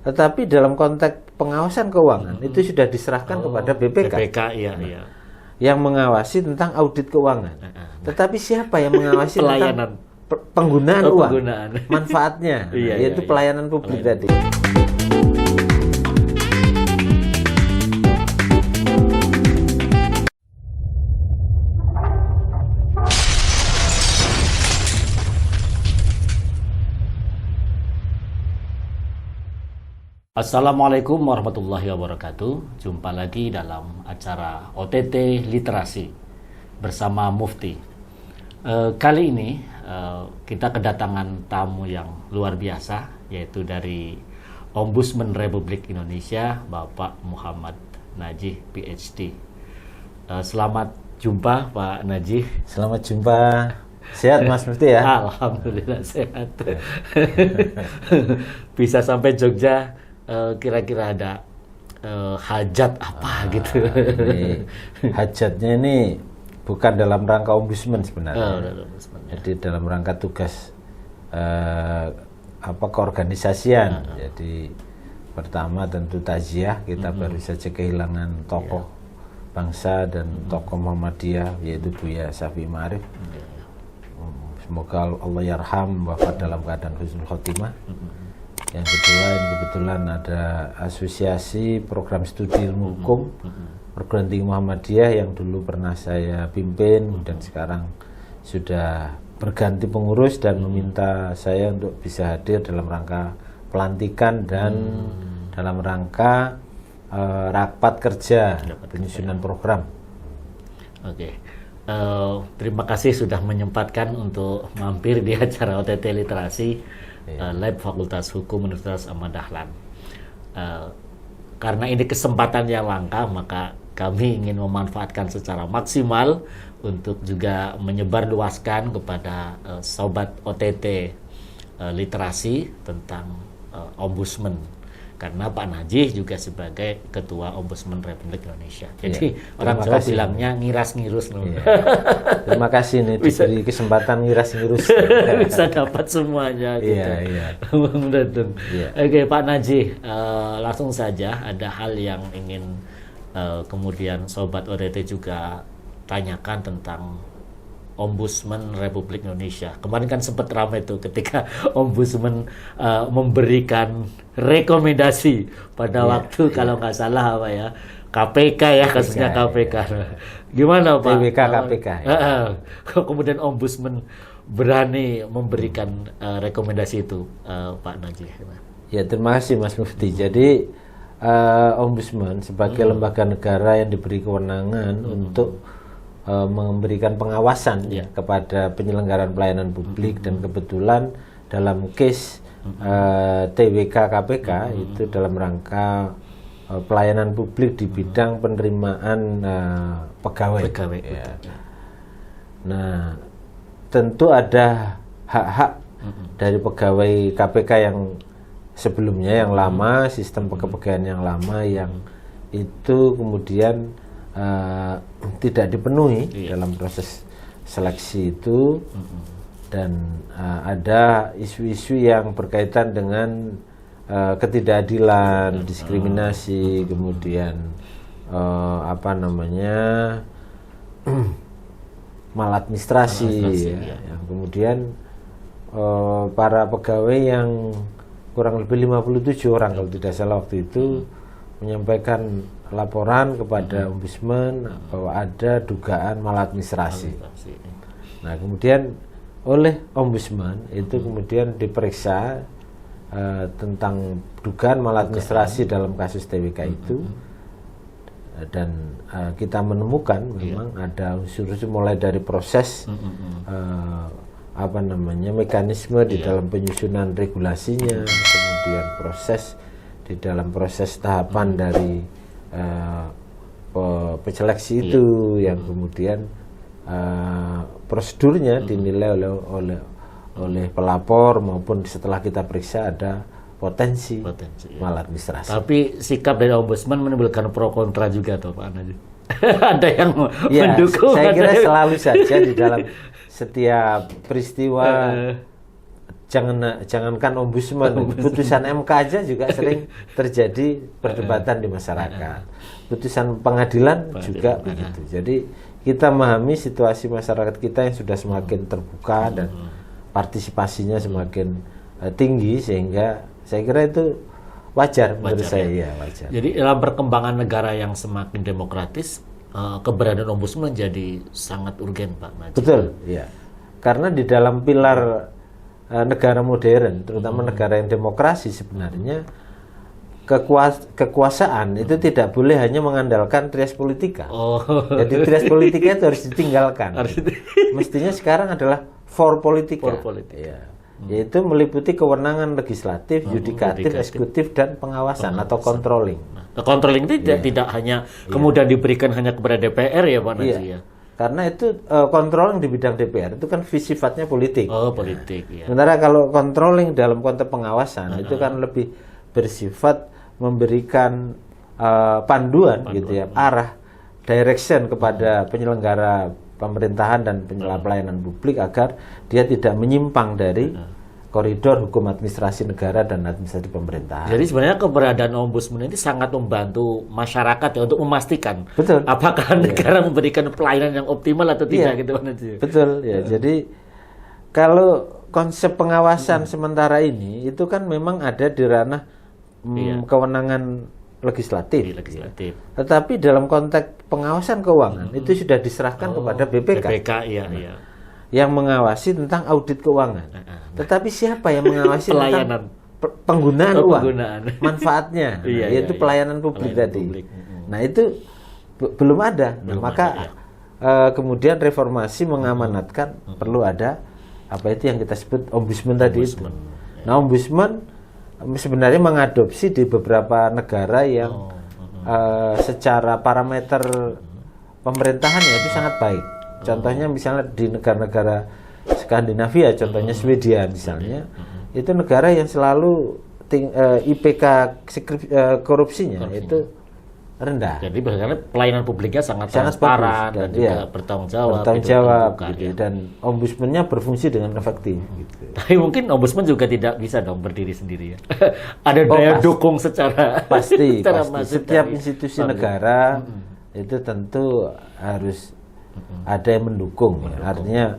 Tetapi dalam konteks pengawasan keuangan itu sudah diserahkan kepada BPK. BPK, iya. Yang mengawasi tentang audit keuangan. Tetapi siapa yang mengawasi pelayanan tentang penggunaan uang, manfaatnya, yaitu pelayanan publik tadi. Assalamualaikum warahmatullahi wabarakatuh. Jumpa lagi dalam acara OTT Literasi bersama Mufti. Kali ini kita kedatangan tamu yang luar biasa, yaitu dari Ombudsman Republik Indonesia, Bapak Muhammad Najih, PhD. Selamat jumpa Pak Najih. Selamat jumpa. Sehat Mas Mufti ya? Alhamdulillah sehat. Bisa sampai Jogja. Kira-kira ada hajat apa gitu? Hajatnya ini bukan dalam rangka ombudsman sebenarnya. Jadi dalam rangka tugas keorganisasian. Jadi pertama tentu takziah, kita baru saja kehilangan tokoh bangsa dan tokoh Muhammadiyah, yaitu Buya Syafi'i Ma'arif. Semoga Allah yarham, wafat dalam keadaan husnul khotimah. Yang kedua, kebetulan ada asosiasi program studi ilmu hukum perguruan tinggi Muhammadiyah yang dulu pernah saya pimpin dan sekarang sudah berganti pengurus dan meminta saya untuk bisa hadir dalam rangka pelantikan dan dalam rangka rapat kerja penyusunan program. Oke. Terima kasih sudah menyempatkan untuk mampir di acara OTT Literasi Lab Fakultas Hukum Universitas Ahmad Dahlan. Karena ini kesempatan yang langka, maka kami ingin memanfaatkan secara maksimal untuk juga menyebarluaskan kepada sobat OTT Literasi tentang Ombudsman. Karena Pak Najih juga sebagai Ketua Ombudsman Republik Indonesia. Jadi orang Jawa bilangnya ngiras-ngirus. Iya. Terima kasih nih diberi kesempatan ngiras-ngirus. Bisa dapat semuanya. Gitu. Iya. Oke, Pak Najih, langsung saja ada hal yang ingin kemudian Sobat OTT juga tanyakan tentang Ombudsman Republik Indonesia. Kemarin kan sempat ramai tuh ketika Ombudsman memberikan rekomendasi pada waktu kalau nggak salah apa ya, KPK ya, kasusnya KPK. Gimana Pak? TWK KPK. Kemudian Ombudsman berani memberikan rekomendasi itu, Pak Najih. Ya, terima kasih Mas Mufti. Jadi Ombudsman sebagai lembaga negara yang diberi kewenangan untuk memberikan pengawasan kepada penyelenggaraan pelayanan publik dan kebetulan dalam case TWK KPK itu dalam rangka pelayanan publik di bidang penerimaan pegawai. Ya. Nah, tentu ada hak-hak dari pegawai KPK yang sebelumnya yang lama, sistem kepegawaian yang lama yang itu kemudian tidak dipenuhi dalam proses seleksi itu dan ada isu-isu yang berkaitan dengan ketidakadilan, diskriminasi, kemudian maladministrasi yang kemudian para pegawai yang kurang lebih 57 orang kalau tidak salah waktu itu menyampaikan laporan kepada Ombudsman bahwa ada dugaan maladministrasi. Nah, kemudian oleh Ombudsman itu kemudian diperiksa tentang dugaan maladministrasi dalam kasus TWK itu dan kita menemukan memang ada unsur-unsur mulai dari proses mekanisme di dalam penyusunan regulasinya, kemudian proses di dalam proses tahapan dari peseleksi itu yang kemudian prosedurnya dinilai oleh pelapor maupun setelah kita periksa ada potensi maladministrasi. Tapi sikap dari Ombudsman menimbulkan pro kontra juga tuh Pak Najih. Ada yang mendukung. Saya kira selalu saja di dalam setiap peristiwa jangankan ombudsman, putusan MK aja juga sering terjadi perdebatan di masyarakat. Putusan pengadilan juga begitu. Jadi kita memahami situasi masyarakat kita yang sudah semakin terbuka dan partisipasinya semakin tinggi, sehingga saya kira itu wajar menurut saya. Ya, wajar. Jadi dalam perkembangan negara yang semakin demokratis, keberadaan ombudsman jadi sangat urgen, Pak Najib. Betul, ya. Karena di dalam pilar negara modern, terutama negara yang demokrasi, sebenarnya kekuasaan itu tidak boleh hanya mengandalkan trias politika. Jadi trias politika itu harus ditinggalkan. Mestinya sekarang adalah for politika. Ya. Yaitu meliputi kewenangan legislatif, yudikatif, eksekutif, dan pengawasan atau controlling. Controlling itu tidak hanya kemudian diberikan hanya kepada DPR ya, Pak Najib ya. Karena itu controlling di bidang DPR itu kan sifatnya politik. Politik. Ya. Sementara kalau controlling dalam konteks pengawasan itu kan lebih bersifat memberikan panduan gitu ya, arah, direction kepada penyelenggara pemerintahan dan penyelenggara pelayanan publik agar dia tidak menyimpang dari koridor hukum administrasi negara dan administrasi pemerintahan. Jadi sebenarnya keberadaan ombudsman ini sangat membantu masyarakat ya untuk memastikan apakah negara memberikan pelayanan yang optimal atau tidak gitu. Betul ya. Jadi kalau konsep pengawasan sementara ini itu kan memang ada di ranah kewenangan legislatif. Tetapi dalam konteks pengawasan keuangan itu sudah diserahkan kepada BPK. Yang mengawasi tentang audit keuangan. Tetapi siapa yang mengawasi tentang penggunaan uang, manfaatnya, yaitu pelayanan publik tadi. Nah itu belum ada. Maka kemudian reformasi mengamanatkan perlu ada apa itu yang kita sebut ombudsman tadi itu. Nah ombudsman sebenarnya mengadopsi di beberapa negara yang secara parameter pemerintahannya itu sangat baik. Contohnya misalnya di negara-negara Skandinavia, contohnya Swedia misalnya, itu negara yang selalu IPK korupsinya itu rendah. Jadi karena pelayanan publiknya sangat transparan dan juga bertanggung jawab gitu. Dan ombudsman-nya berfungsi dengan efektif. Gitu. Tapi mungkin ombudsman juga tidak bisa dong berdiri sendiri ya. Ada daya dukung secara pasti. Setiap institusi negara itu tentu harus ada yang mendukung. Artinya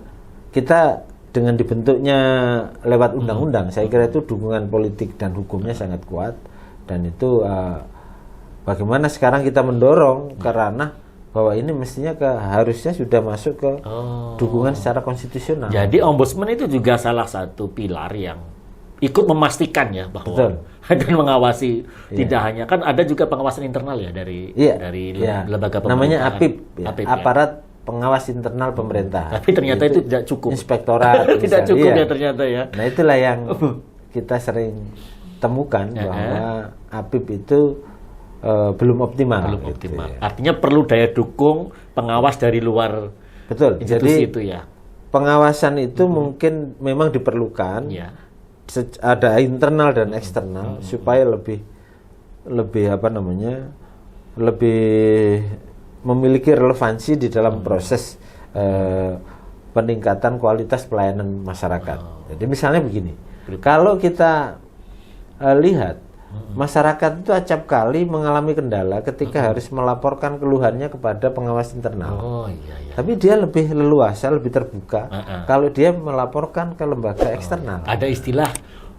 kita dengan dibentuknya lewat undang-undang, saya kira itu dukungan politik dan hukumnya sangat kuat, dan itu bagaimana sekarang kita mendorong ke ranah bahwa ini mestinya harusnya sudah masuk ke dukungan secara konstitusional. Jadi ombudsman itu juga salah satu pilar yang ikut memastikan ya bahwa dan mengawasi tidak hanya kan ada juga pengawasan internal ya dari lembaga pemerintahan. Namanya APIP, aparat pengawas internal pemerintahan. Tapi ternyata itu tidak cukup. Inspektorat tidak cukup ya ternyata ya. Nah itulah yang kita sering temukan bahwa APIP itu belum optimal. Ya. Artinya perlu daya dukung pengawas dari luar. Betul. Institusi jadi itu ya. Pengawasan itu mungkin memang diperlukan. Ada internal dan eksternal supaya lebih memiliki relevansi di dalam proses peningkatan kualitas pelayanan masyarakat. Jadi misalnya begini, kalau kita lihat masyarakat itu acap kali mengalami kendala ketika harus melaporkan keluhannya kepada pengawas internal. Tapi dia lebih leluasa, lebih terbuka kalau dia melaporkan ke lembaga eksternal. Ada istilah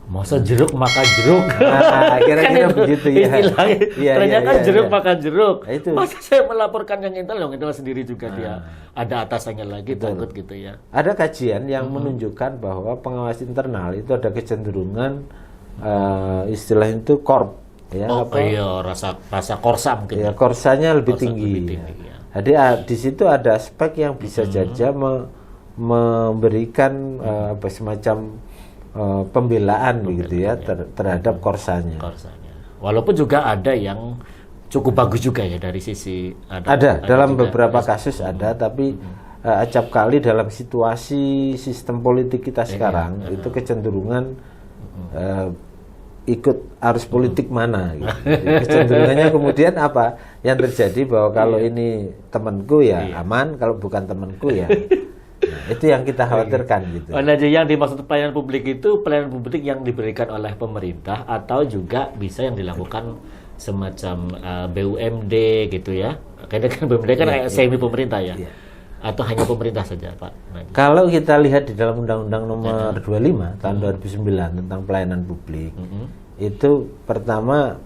masa jeruk makan jeruk. Kira-kira begitu ya. Ternyata jeruk makan jeruk. Itu. Masa saya melaporkan yang internal sendiri juga dia ada atasannya lagi takut gitu ya. Ada kajian yang menunjukkan bahwa pengawas internal itu ada kecenderungan istilah itu korp ya, rasa korsa mungkin. Ya, korsanya lebih tinggi. Jadi di situ ada aspek yang bisa saja memberikan semacam pembelaan begitu ya terhadap korsanya. Walaupun juga ada yang cukup bagus juga ya dari sisi ada dalam beberapa kasus ada, tapi acap kali dalam situasi sistem politik kita sekarang itu kecenderungan ikut arus politik mana gitu. Kecenderungannya kemudian apa yang terjadi bahwa kalau ini temanku ya aman, kalau bukan temanku ya Nah, itu yang kita khawatirkan gitu. Nah, jadi yang dimaksud pelayanan publik itu pelayanan publik yang diberikan oleh pemerintah atau juga bisa yang dilakukan semacam BUMD gitu ya. Karena kan BUMD kan kayak semi pemerintah ya. Atau hanya pemerintah saja, Pak? Kalau kita lihat di dalam Undang-Undang Nomor 25 tahun 2009 tentang pelayanan publik, itu pertama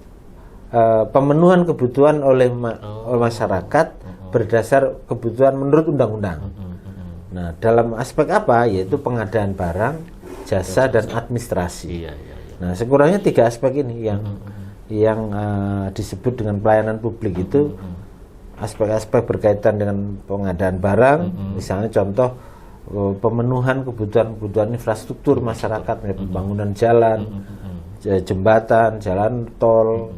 pemenuhan kebutuhan oleh masyarakat berdasar kebutuhan menurut undang-undang. Nah, dalam aspek apa? Yaitu pengadaan barang, jasa, dan administrasi. Nah, sekurangnya 3 aspek ini yang disebut dengan pelayanan publik itu. Aspek-aspek berkaitan dengan pengadaan barang, misalnya contoh pemenuhan kebutuhan infrastruktur masyarakat, pembangunan jalan, jembatan, jalan tol,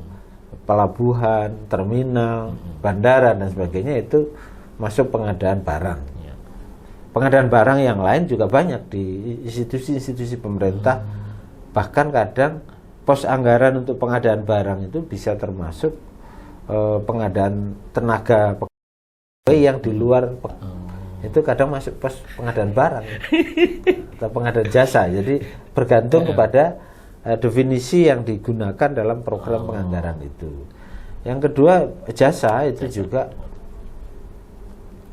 pelabuhan, terminal, bandara dan sebagainya, itu masuk pengadaan barang. Pengadaan barang yang lain juga banyak di institusi-institusi pemerintah, bahkan kadang pos anggaran untuk pengadaan barang itu bisa termasuk pengadaan tenaga pegawai yang di luar itu kadang masuk pos pengadaan barang atau pengadaan jasa. Jadi bergantung kepada definisi yang digunakan dalam program penganggaran itu. Yang kedua, jasa itu juga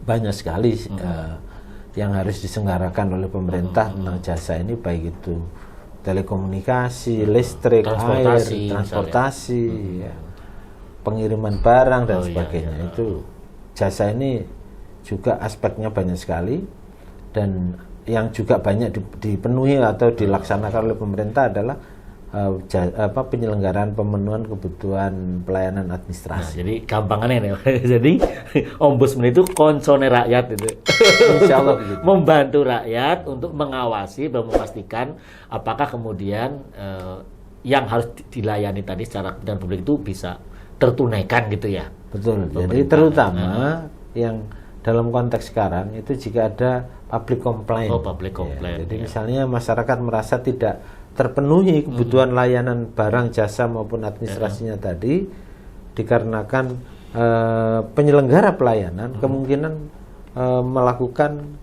banyak sekali yang harus diselenggarakan oleh pemerintah tentang jasa ini, baik itu telekomunikasi, listrik, air, transportasi, pengiriman barang dan sebagainya. Itu jasa ini juga aspeknya banyak sekali, dan yang juga banyak dipenuhi atau dilaksanakan oleh pemerintah adalah penyelenggaraan pemenuhan kebutuhan pelayanan administrasi. Nah, jadi gampangannya nih. Jadi ombudsman itu konsone rakyat itu. Insya Allah begitu. Membantu rakyat untuk mengawasi dan memastikan apakah kemudian yang harus dilayani tadi secara kepentingan publik itu bisa tertunaikan gitu ya. Betul. Jadi terutama yang dalam konteks sekarang itu jika ada public complaint. Public complaint. Jadi misalnya masyarakat merasa tidak terpenuhi kebutuhan layanan barang, jasa maupun administrasinya tadi, dikarenakan penyelenggara pelayanan kemungkinan melakukan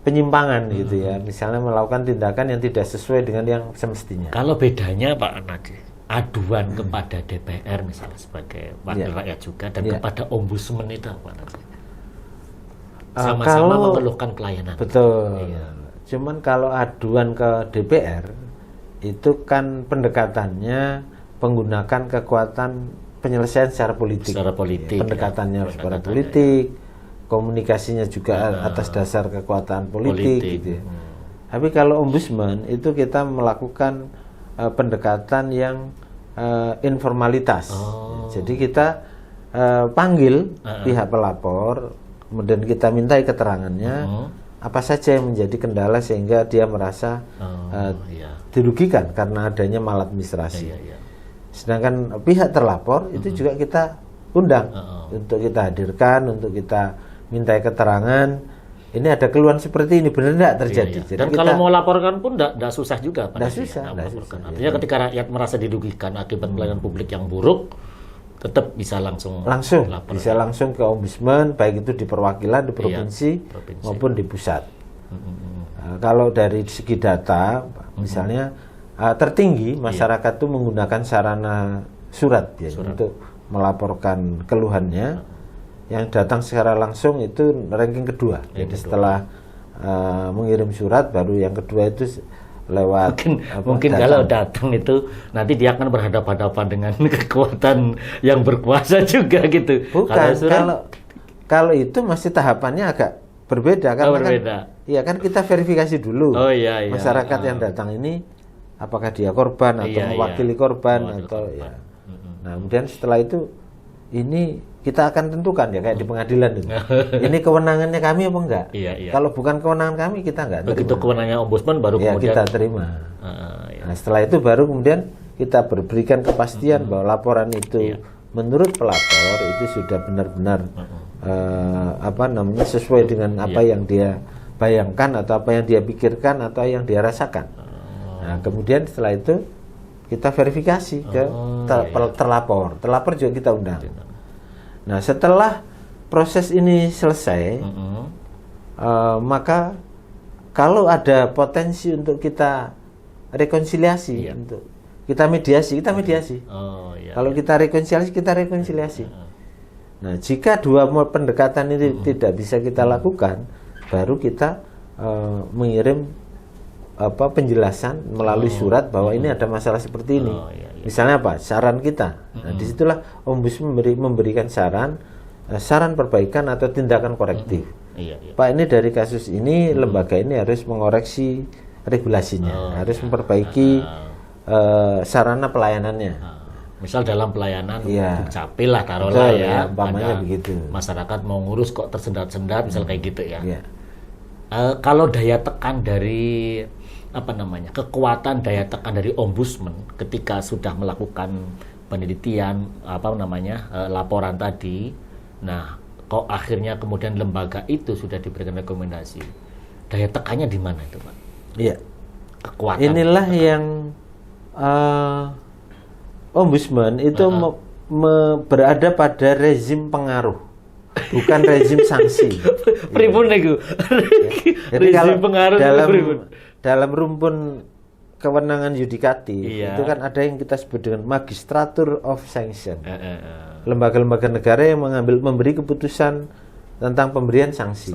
penyimpangan gitu ya, misalnya melakukan tindakan yang tidak sesuai dengan yang semestinya. Kalau bedanya Pak Najih, aduan kepada DPR misalnya sebagai wakil rakyat juga dan kepada ombudsman itu Pak Najih, sama-sama mengeluhkan pelayanan. Betul. Cuman kalau aduan ke DPR itu kan pendekatannya menggunakan kekuatan penyelesaian secara politik. Pendekatannya secara politik, komunikasinya juga atas dasar kekuatan politik. Gitu ya. Tapi kalau ombudsman itu kita melakukan pendekatan yang informalitas. Jadi kita panggil pihak pelapor, kemudian kita mintai keterangannya. Apa saja yang menjadi kendala sehingga dia merasa dirugikan karena adanya maladministrasi. Sedangkan pihak terlapor itu juga kita undang untuk kita hadirkan, untuk kita mintai keterangan. Ini ada keluhan seperti ini, benar tidak terjadi? Jadi dan kalau mau laporkan pun tidak susah juga. Tidak susah. Artinya ketika rakyat merasa dirugikan akibat pelayanan publik yang buruk, tetap bisa langsung bisa langsung ke ombudsman, baik itu di perwakilan di provinsi maupun di pusat. Kalau dari segi data misalnya tertinggi masyarakat itu menggunakan sarana surat untuk melaporkan keluhannya. Yang datang secara langsung itu ranking kedua. Jadi setelah mengirim surat, baru yang kedua itu lewat mungkin kalau datang itu nanti dia akan berhadapan-hadapan dengan kekuatan yang berkuasa juga gitu. Bukan, kalau itu masih tahapannya agak berbeda karena kan kita verifikasi dulu masyarakat yang datang ini apakah dia korban atau mewakili korban atau Nah, kemudian setelah itu ini kita akan tentukan ya kayak di pengadilan itu. Ini kewenangannya kami apa enggak? Kalau bukan kewenangan kami kita enggak. Begitu kewenangannya ombudsman baru kemudian kita terima. Nah, setelah itu baru kemudian kita berikan kepastian bahwa laporan itu menurut pelapor itu sudah benar-benar sesuai dengan apa yang dia bayangkan atau apa yang dia pikirkan atau yang dia rasakan. Nah, kemudian setelah itu kita verifikasi ke terlapor. Terlapor juga kita undang. Nah, setelah proses ini selesai, maka kalau ada potensi untuk kita rekonsiliasi, untuk kita mediasi. Oh, iya, kalau kita rekonsiliasi. Nah, jika dua pendekatan ini tidak bisa kita lakukan, baru kita mengirim penjelasan melalui surat bahwa ini ada masalah seperti ini. Misalnya apa? Saran kita. Nah, disitulah Ombudsman memberikan saran perbaikan atau tindakan korektif. Pak, ini dari kasus ini lembaga ini harus mengoreksi regulasinya, harus memperbaiki sarana pelayanannya. Misal dalam pelayanan capil lah taruhlah ya, umpamanya begitu. Masyarakat mau ngurus kok tersendat-sendat, misal kayak gitu ya. Kalau daya tekan dari kekuatan daya tekan dari Ombudsman ketika sudah melakukan penelitian laporan tadi, nah kok akhirnya kemudian lembaga itu sudah diberikan rekomendasi, daya tekannya di mana itu, Pak? Iya. Kekuatan. Inilah yang Ombudsman itu berada pada rezim pengaruh, bukan rezim sanksi. Pripun niku? Jadi kalau dalam rumpun kewenangan yudikatif itu kan ada yang kita sebut dengan magistrature of sanction. Lembaga-lembaga negara yang memberi keputusan tentang pemberian sanksi.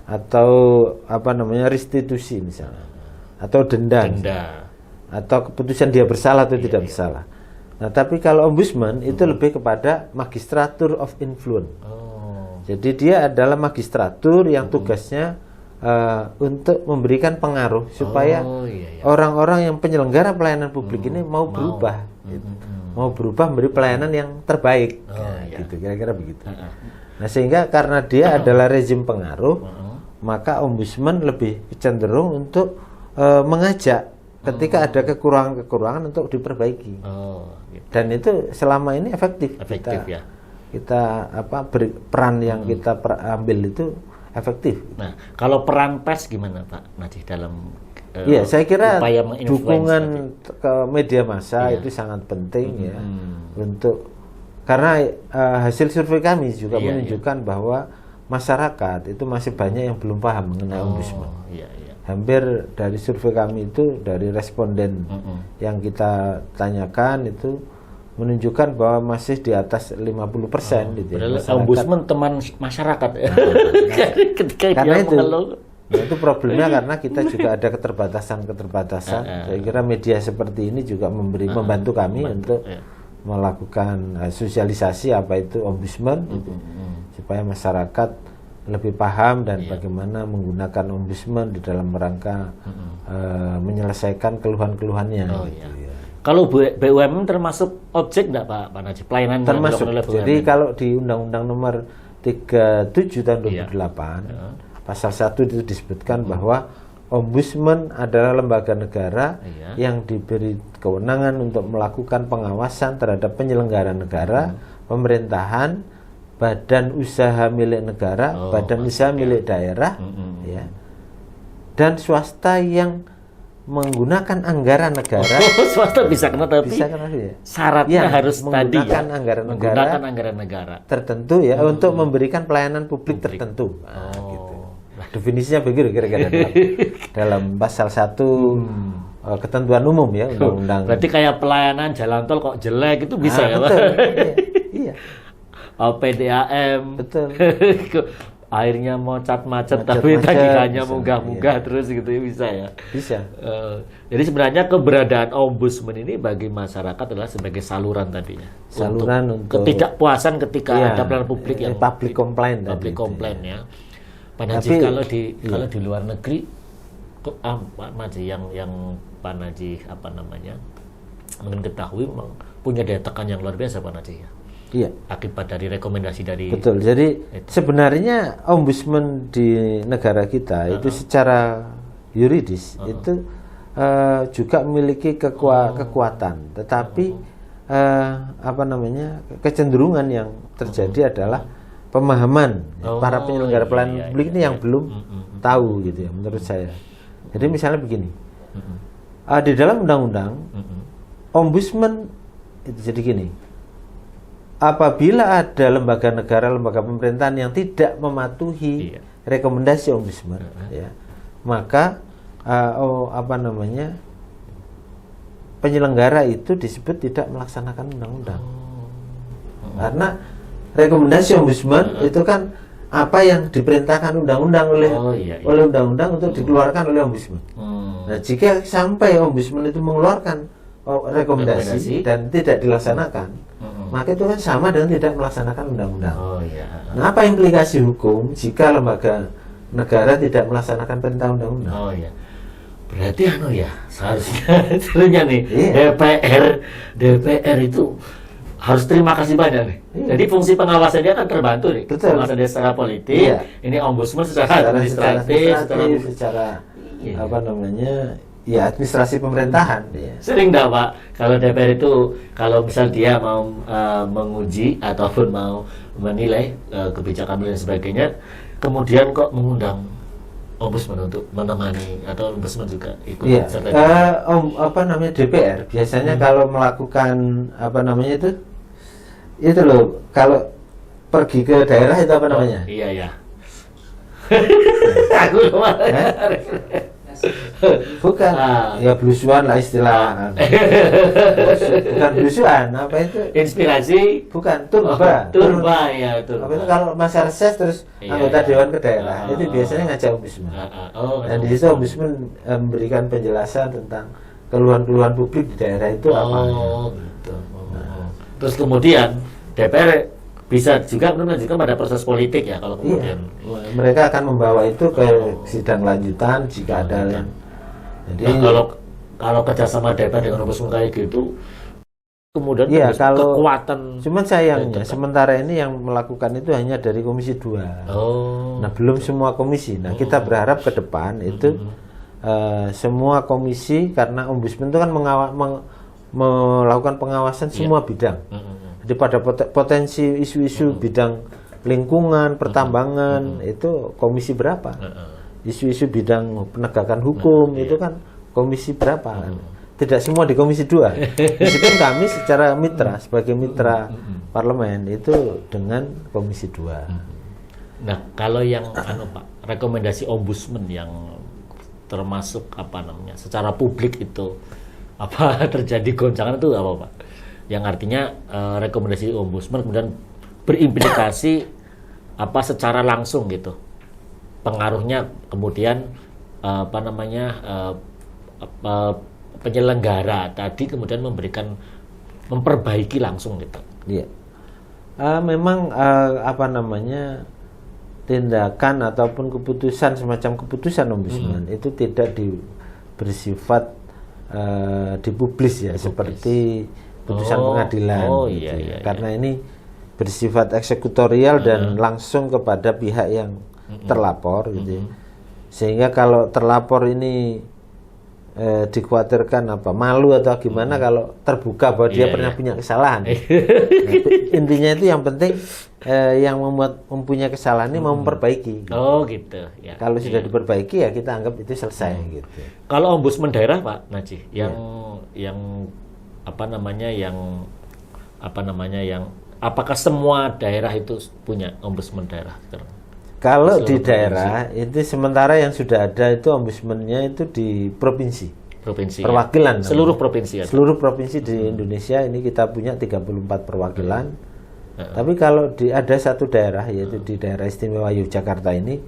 Atau restitusi misalnya. Atau denda. Atau keputusan dia bersalah atau tidak bersalah. Nah, tapi kalau Ombudsman itu lebih kepada magistrature of influence. Jadi dia adalah magistratur yang tugasnya untuk memberikan pengaruh supaya orang-orang yang penyelenggara pelayanan publik ini mau berubah, mau berubah memberi pelayanan yang terbaik, gitu kira-kira begitu. Nah, sehingga karena dia adalah rezim pengaruh, maka Ombudsman lebih cenderung untuk mengajak ketika ada kekurangan-kekurangan untuk diperbaiki. Dan itu selama ini efektif kita peran yang kita ambil itu efektif. Nah, kalau peran pers gimana, Pak Najih, dalam saya kira dukungan ke media massa itu sangat penting untuk karena hasil survei kami juga menunjukkan bahwa masyarakat itu masih banyak yang belum paham mengenai Ombudsman. Hampir dari survei kami itu dari responden yang kita tanyakan itu menunjukkan bahwa masih di atas 50% gitu ya. Ombudsman teman masyarakat. Karena itu problemnya karena kita juga ada keterbatasan. Saya kira media seperti ini juga membantu kami untuk melakukan sosialisasi apa itu Ombudsman supaya masyarakat lebih paham dan bagaimana menggunakan Ombudsman di dalam rangka menyelesaikan keluhan-keluhannya. Kalau BUMN termasuk objek enggak, Pak Najih? Pelayanan termasuk. Jadi kalau di Undang-Undang Nomor 37 tahun 2008 pasal 1 itu disebutkan bahwa Ombudsman adalah lembaga negara yang diberi kewenangan untuk melakukan pengawasan terhadap penyelenggara negara, pemerintahan, badan usaha milik negara, badan usaha milik daerah, dan swasta yang menggunakan anggaran negara. Swasta bisa kena, tapi syaratnya harus menggunakan anggaran negara tertentu untuk memberikan pelayanan publik tertentu. Gitu. Definisinya begitu kira-kira dalam pasal 1 ketentuan umum ya undang-undang. Berarti kayak pelayanan jalan tol kok jelek itu bisa ya, Pak? Iya. PDAM. Betul. Airnya mau macet tapi tagihannya munggah-munggah terus gitu ya, bisa ya? Bisa. Jadi sebenarnya keberadaan Ombudsman ini bagi masyarakat adalah sebagai saluran tadinya. Saluran untuk ketidakpuasan ketika ada pelayanan publik yang public complaint. Public complaint ya. Pak Najih, kalau di luar negeri Pak Najih yang Pak Najih mungkin ketahui punya daya tekan yang luar biasa Pak Najih ya. Iya. Akibat dari rekomendasi dari. Betul. Jadi sebenarnya Ombudsman di negara kita itu secara yuridis itu juga memiliki kekuatan, tetapi kecenderungan yang terjadi adalah pemahaman para penyelenggara pelayanan publik ini yang belum tahu gitu ya, menurut saya. Jadi misalnya begini, di dalam undang-undang Ombudsman itu jadi gini. Apabila ada lembaga negara, lembaga pemerintahan yang tidak mematuhi rekomendasi ombudsman, ya, maka penyelenggara itu disebut tidak melaksanakan undang-undang. Karena rekomendasi ombudsman itu kan apa yang diperintahkan undang-undang oleh undang-undang untuk dikeluarkan oleh ombudsman. Nah, jika sampai ombudsman itu mengeluarkan rekomendasi dan tidak dilaksanakan, maka itu kan sama dengan tidak melaksanakan undang-undang. Nah, apa implikasi hukum jika lembaga negara tidak melaksanakan perintah undang-undang? Berarti seharusnya sebenarnya nih, DPR itu harus terima kasih banyak nih. Jadi fungsi pengawasan dia kan terbantu nih. Pengawasan dia secara politik, ini ombudsman secara administratif, secara administrasi pemerintahan. Sering nggak Pak, kalau DPR itu kalau misal dia mau menguji ataupun mau menilai kebijakan dan sebagainya, kemudian kok mengundang ombudsman untuk menemani atau ombudsman juga ikut serta DPR biasanya kalau melakukan itu loh, kalau pergi ke daerah itu apa namanya? Aku lupa. Bukan, ya belusuan lah istilah. Bukan belusuan, apa itu? Inspirasi? Bukan, turba ya. Apa itu kalau masa reses terus anggota dewan ke daerah, itu biasanya ngajak ombudsman. Dan di situ ombudsman memberikan penjelasan tentang keluhan-keluhan publik di daerah itu apa. Gitu. Terus kemudian DPR bisa juga menunjukkan pada proses politik ya kalau kemudian mereka akan membawa itu ke sidang lanjutan jika ada yang. Jadi kalau kerjasama DPR dengan ombudsman kayak gitu, kemudian kekuatan. Cuman sayangnya sementara ini yang melakukan itu hanya dari Komisi 2. Nah, belum semua komisi. Nah, kita berharap ke depan itu semua komisi, karena ombudsman itu kan melakukan pengawasan semua bidang. Jadi pada potensi isu-isu bidang lingkungan, pertambangan itu komisi berapa? Isu-isu bidang penegakan hukum itu kan komisi berapa? Tidak semua di Komisi 2. Meskipun kami secara mitra, sebagai mitra parlemen itu dengan Komisi 2. Nah, kalau yang Pak, rekomendasi ombudsman yang termasuk secara publik itu terjadi goncangan itu apa Pak? Yang artinya rekomendasi ombudsman kemudian berimplikasi secara langsung gitu, pengaruhnya kemudian penyelenggara tadi kemudian memperbaiki langsung gitu. Iya. Memang tindakan ataupun keputusan semacam keputusan ombudsman itu tidak bersifat dipublis ya, seperti putusan pengadilan karena ini bersifat eksekutorial dan langsung kepada pihak yang terlapor gitu. Sehingga kalau terlapor ini dikhawatirkan malu atau gimana kalau terbuka bahwa dia pernah punya kesalahan. Nah, intinya itu yang penting yang mempunyai kesalahan ini mau memperbaiki. Gitu ya. Kalau sudah diperbaiki ya kita anggap itu selesai gitu. Kalau ombudsman daerah Pak Najih yang apakah semua daerah itu punya ombudsman daerah? Kalau di daerah itu sementara yang sudah ada itu ombudsmannya itu di provinsi perwakilan seluruh provinsi seluruh provinsi di Indonesia ini kita punya 34 perwakilan. Tapi kalau ada satu daerah yaitu di daerah istimewa Yogyakarta ini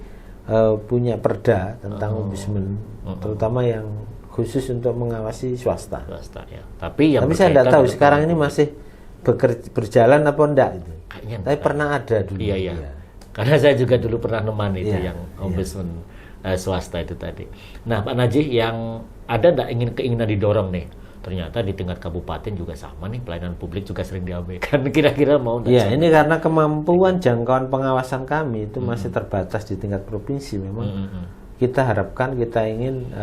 punya perda tentang ombudsman terutama yang khusus untuk mengawasi swasta ya. Tapi saya tidak tahu sekarang ini masih berjalan apa enggak itu. Tapi pernah ada dulu. Iya. Karena saya juga dulu pernah nemani itu yang ombudsman swasta itu tadi. Nah, Pak Najih, yang ada enggak keinginan didorong nih? Ternyata di tingkat kabupaten juga sama nih, pelayanan publik juga sering diabaikan. Kira-kira mau enggak? Iya, ini karena kemampuan jangkauan pengawasan kami itu masih terbatas di tingkat provinsi memang. Kita harapkan, kita ingin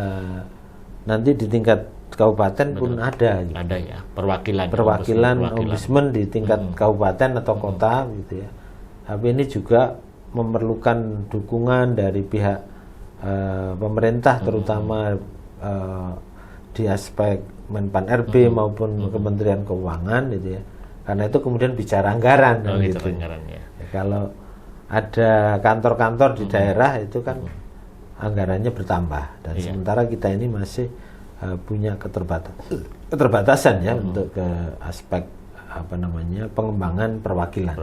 nanti di tingkat kabupaten pun ada gitu. Ada ya, perwakilan ombudsman di tingkat kabupaten atau kota gitu ya. Tapi ini juga memerlukan dukungan dari pihak pemerintah terutama di aspek Menpan RB maupun Kementerian Keuangan gitu ya. Karena itu kemudian bicara anggaran gitu. Anggaran, ya. Kalau ada kantor-kantor di daerah itu kan anggarannya bertambah, dan sementara kita ini masih punya keterbatasan ya untuk ke aspek pengembangan perwakilan.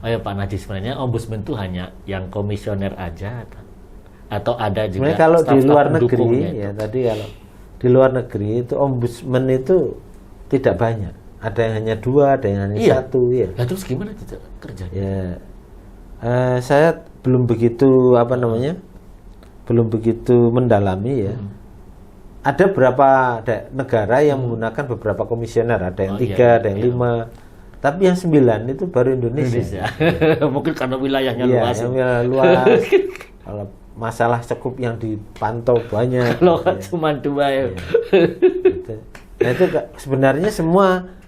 Oh ya Pak Najih, sebenarnya ombudsman itu hanya yang komisioner aja atau ada juga sebenarnya kalau di luar negeri ya itu? Tadi kalau di luar negeri itu ombudsman itu tidak banyak, ada yang hanya 2, ada yang hanya 1 ya. Nah, terus gimana kerjanya? Ya, saya belum begitu belum begitu mendalami ya. Ada beberapa negara yang menggunakan beberapa komisioner, ada yang 3, ada yang 5, tapi yang 9 itu baru Indonesia. Mungkin karena wilayahnya luas. Yang wilayah luas. Kalau masalah cukup yang dipantau banyak. Kalau cuma 2 ya. Nah itu sebenarnya semua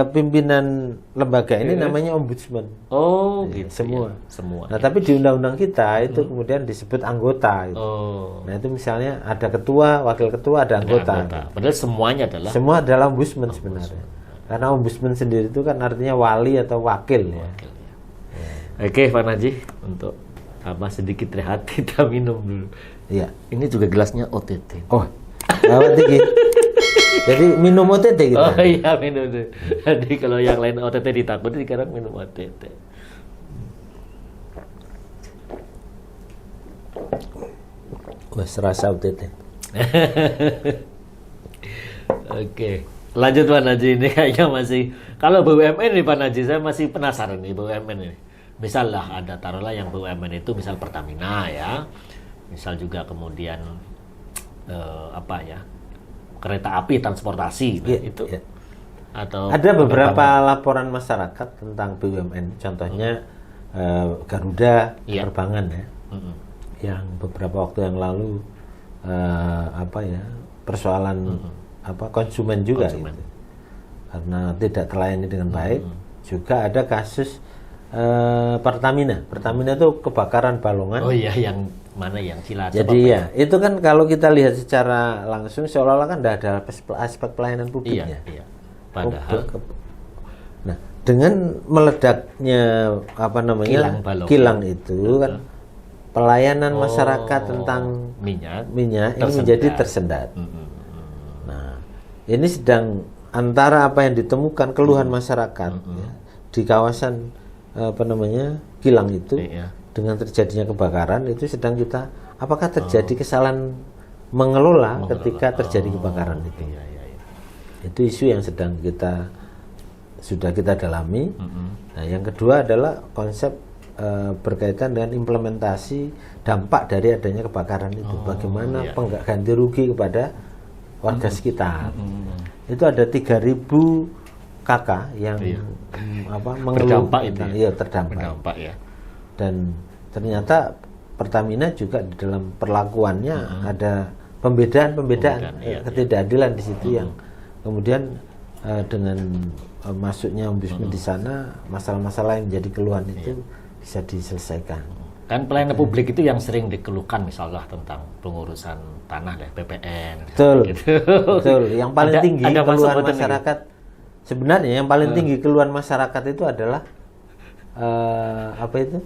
pimpinan lembaga ini namanya ombudsman. Oh, gitu. Semua. Ya. Semua. Nah, tapi di undang-undang kita itu kemudian disebut anggota. Gitu. Oh. Nah, itu misalnya ada ketua, wakil ketua, ada anggota. Padahal semuanya adalah semua adalah ombudsman sebenarnya. Karena ombudsman sendiri itu kan artinya wali atau wakil. Ya. Oke, Pak Najih, untuk sedikit rehat kita minum dulu. Iya. Ini juga gelasnya OTT. Oh. Tinggi. Jadi minum OTT gitu. Oh iya, minum. Jadi kalau yang lain OTT ditakuti, sekarang minum OTT. Wah, serasa OTT. Oke. Lanjut Pak Najih, ini kayaknya masih, kalau BUMN nih Pak Najih, saya masih penasaran nih BUMN ini. Misal lah ada, taruhlah yang BUMN itu misal Pertamina ya. Misal juga kemudian kereta api transportasi itu atau ada beberapa laporan masyarakat tentang BUMN, contohnya Garuda Penerbangan ya, yang beberapa waktu yang lalu persoalan konsumen juga gitu. Karena tidak terlayani dengan baik. Juga ada kasus Pertamina itu kebakaran Balongan. Oh iya, yang mana yang Cilacap? Jadi ya, itu kan kalau kita lihat secara langsung seolah-olah kan tidak ada aspek pelayanan publiknya. Iya. Padahal nah, dengan meledaknya kilang itu kan pelayanan masyarakat tentang minyak ini menjadi tersendat. Nah, ini sedang antara apa yang ditemukan keluhan masyarakat ya, di kawasan kilang itu dengan terjadinya kebakaran itu sedang kita apakah terjadi kesalahan mengelola ketika terjadi kebakaran itu. Itu isu yang sudah kita dalami. Nah, yang kedua adalah konsep berkaitan dengan implementasi dampak dari adanya kebakaran itu. Bagaimana ganti rugi kepada warga sekitar. Itu ada 3.000 kakak yang mengeluh terdampak ya. Dan ternyata Pertamina juga di dalam perlakuannya ada pembedaan ketidakadilan di situ yang kemudian dengan masuknya ombudsman di sana masalah-masalah yang menjadi keluhan itu bisa diselesaikan. Kan pelayanan publik itu yang sering dikeluhkan misalnya tentang pengurusan tanah deh, PPN. Betul. Gitu. Betul. Yang paling tinggi keluhan masyarakat sebenarnya yang paling tinggi keluhan masyarakat itu adalah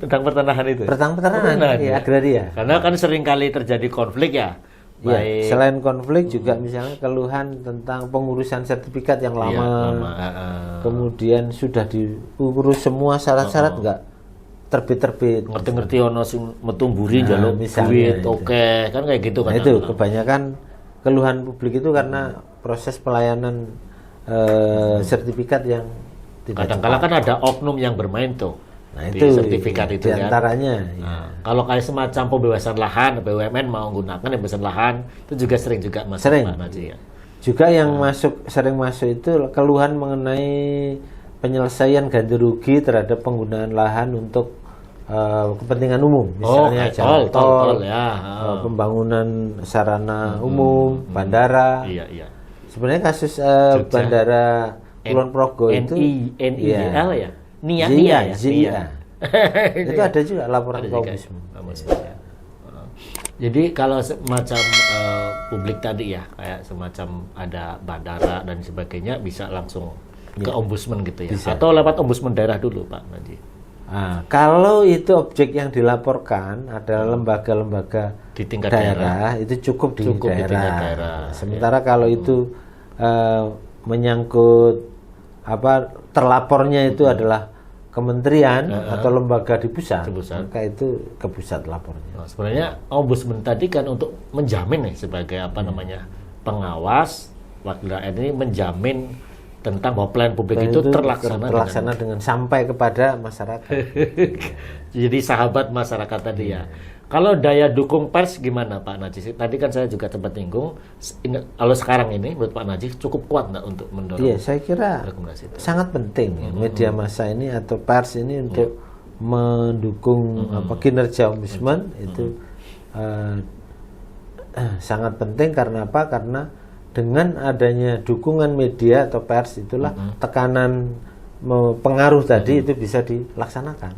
tentang pertanahan itu. Pertanahan ya, agraria. Karena kan sering kali terjadi konflik ya. Ya, selain konflik juga misalnya keluhan tentang pengurusan sertifikat yang lama. Kemudian sudah diurus semua syarat-syarat enggak terbit-terbit. Ngerti-ngerti ono sing metu mburi njaluk duit, kan kayak gitu kan. Nah, itu kebanyakan keluhan publik itu karena proses pelayanan sertifikat yang kadang-kala kan ada oknum yang bermain tuh. Nah, di itu sertifikat itu diantaranya. Kan. Nah, kalau kayak semacam pembebasan lahan, BUMN mau menggunakan pembebasan lahan itu juga sering juga masuk. Sering. Juga yang sering masuk itu keluhan mengenai penyelesaian ganti rugi terhadap penggunaan lahan untuk kepentingan umum, misalnya tol, pembangunan sarana umum, bandara. Iya. Sebenarnya kasus bandara Kulon Progo itu NIL ya? Nia. Itu ada juga laporan ke ombudsman. Jadi kalau semacam publik tadi ya, kayak semacam ada bandara dan sebagainya bisa langsung ke ombudsman gitu ya? Bisa. Atau lewat ombudsman daerah dulu Pak Najih? Nah, kalau itu objek yang dilaporkan adalah lembaga-lembaga Di tingkat daerah, itu cukup di Cukup di daerah. tingkat daerah, Sementara kalau itu menyangkut terlapornya itu adalah kementerian atau lembaga di pusat, maka itu ke pusat lapornya. Nah, sebenarnya ombudsman tadi kan untuk menjamin nih sebagai namanya pengawas wakil rakyat ini menjamin tentang bahwa pelayanan publik itu terlaksana dengan sampai kepada masyarakat. Jadi sahabat masyarakat tadi ya. Kalau daya dukung pers gimana Pak Najih? Tadi kan saya juga sempat nyinggung, kalau sekarang ini menurut Pak Najih cukup kuat nggak untuk mendorong? Iya, saya kira sangat penting media massa ini atau pers ini untuk mendukung kinerja ombudsman itu sangat penting. Karena apa? Karena dengan adanya dukungan media atau pers itulah tekanan pengaruh tadi itu bisa dilaksanakan.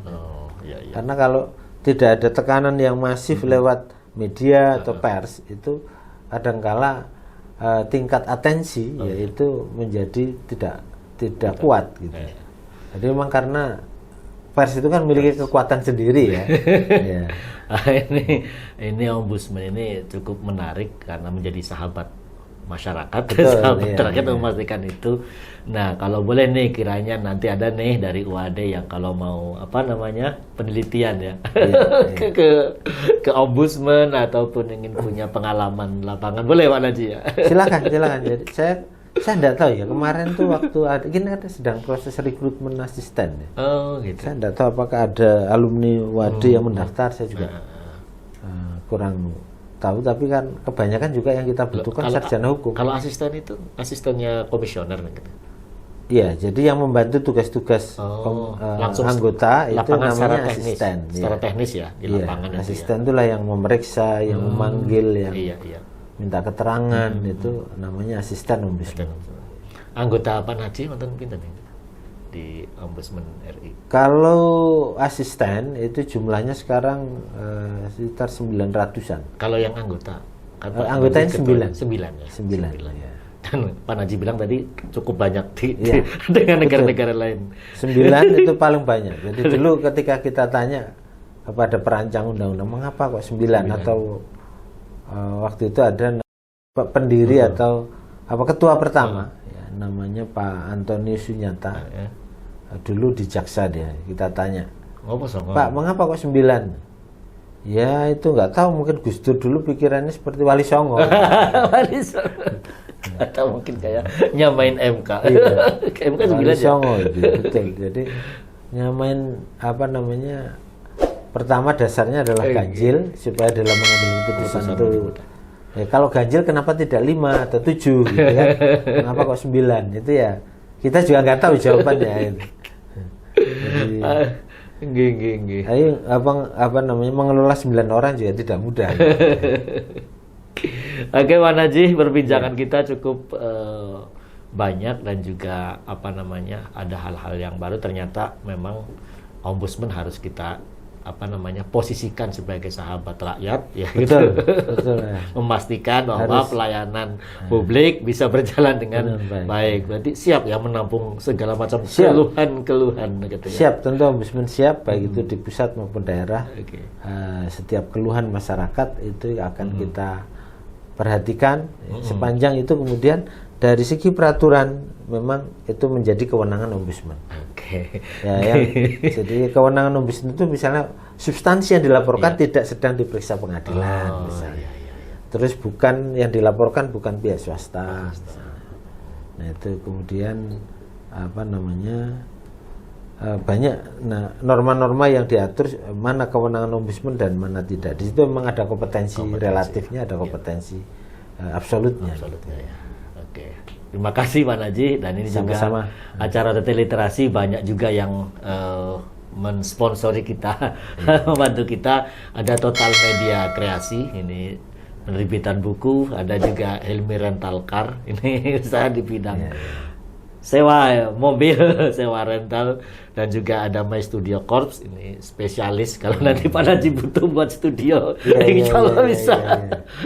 Karena kalau tidak ada tekanan yang masif lewat media atau pers, itu kadangkala tingkat atensi yaitu menjadi tidak kuat gitu. Jadi memang karena pers itu kan memiliki kekuatan sendiri ya. Ya. Ini ombudsman ini cukup menarik karena menjadi sahabat masyarakat, Betul, rakyat memastikan itu. Nah, kalau boleh nih kiranya nanti ada nih dari UAD yang kalau mau penelitian ya ke ombudsman ataupun ingin punya pengalaman lapangan, boleh Pak Najih ya? Silakan. Jadi saya enggak tahu ya, kemarin tuh waktu ada sedang proses rekrutmen asisten ya. Oh gitu. Saya enggak tahu apakah ada alumni UAD yang mendaftar, saya juga kurang tahu, tapi kan kebanyakan juga yang kita butuhkan sarjana hukum. Kalau asisten itu asistennya komisioner gitu. Iya, jadi yang membantu tugas-tugas anggota itu namanya asisten. Secara teknis ya di lapangan. Iya, asisten itulah yang memeriksa, yang memanggil, yang minta keterangan, itu namanya asisten ombudsman. Anggota Pak Najih nonton pinten di Ombudsman RI? Kalau asisten itu jumlahnya sekarang sekitar 900-an. Kalau yang anggota? Anggotanya 9. 9 ya. Dan Pak Najih bilang tadi cukup banyak dengan negara-negara lain. 9 itu paling banyak. Jadi dulu ketika kita tanya kepada perancang undang-undang, mengapa kok 9? Atau waktu itu ada pendiri atau ketua pertama, namanya Pak Antonius Sunyata. Dulu di Jaksa dia, kita tanya, Pak, mengapa kok 9? Ya itu nggak tahu, mungkin Gus Dur dulu pikirannya seperti Wali Songo. Wali Songo. Atau mungkin kayak nyamain MK. MK 9 Wali Songo itu, betul. Jadi nyamain pertama dasarnya adalah ganjil, supaya dalam mengambil keputusan itu. Ya, kalau ganjil kenapa tidak 5 atau 7 gitu kan? Kenapa kok 9? Itu ya kita juga nggak tahu jawabannya itu. Jadi, ayo mengelola 9 orang juga tidak mudah. Oke, Pak Najih, perbincangan kita cukup banyak dan juga ada hal-hal yang baru. Ternyata memang ombudsman harus kita posisikan sebagai sahabat rakyat ya. Betul, gitu. betul ya. Memastikan bahwa pelayanan publik bisa berjalan dengan baik. Berarti siap ya menampung segala macam keluhan gitu ya. Siap, tentu ombudsman siap, baik itu di pusat maupun daerah. Setiap keluhan masyarakat itu akan kita perhatikan, sepanjang itu kemudian dari segi peraturan memang itu menjadi kewenangan ombudsman. Jadi kewenangan ombudsman itu misalnya substansi yang dilaporkan tidak sedang diperiksa pengadilan, misalnya. Terus bukan yang dilaporkan bukan pihak swasta. Nah itu kemudian banyak norma-norma yang diatur mana kewenangan ombudsman dan mana tidak. Di situ memang ada kompetensi relatifnya, ada kompetensi absolutnya. Ya. Oke. Terima kasih Pak Najih, dan ini sama-sama. Juga acara Data Literasi banyak juga yang mensponsori kita, membantu kita. Ada Total Media Kreasi, ini penerbitan buku, ada juga Helmi Rental Car, ini usaha di bidang sewa mobil, sewa rental, dan juga ada My Studio Corps, ini spesialis kalau nanti Pak Najib butuh buat studio, insya Allah bisa.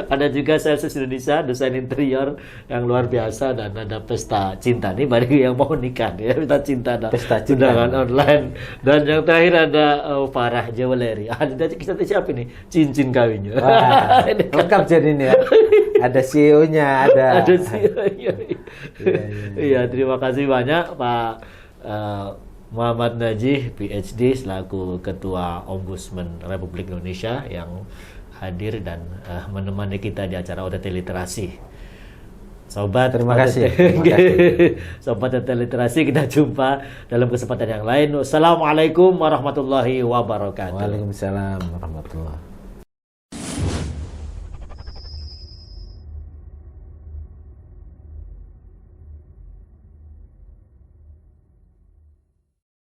Ada juga Celsius Indonesia, desain interior yang luar biasa, dan ada Pesta Cinta nih bagi yang mau nikah ya, Pesta Cinta, ada undangan online, dan yang terakhir ada Farah Jewelry. Kita siapa nih? Cincin kawinnya. Lengkap jadi ini ya. Ada CEO-nya, ada CEO-nya. Iya, terima kasih banyak Pak Muhammad Najih, PhD, selaku Ketua Ombudsman Republik Indonesia yang hadir dan menemani kita di acara ODT Literasi. Sobat, terima kasih. Sobat ODT Literasi, kita jumpa dalam kesempatan yang lain. Wassalamualaikum warahmatullahi wabarakatuh. Waalaikumsalam warahmatullahi wabarakatuh.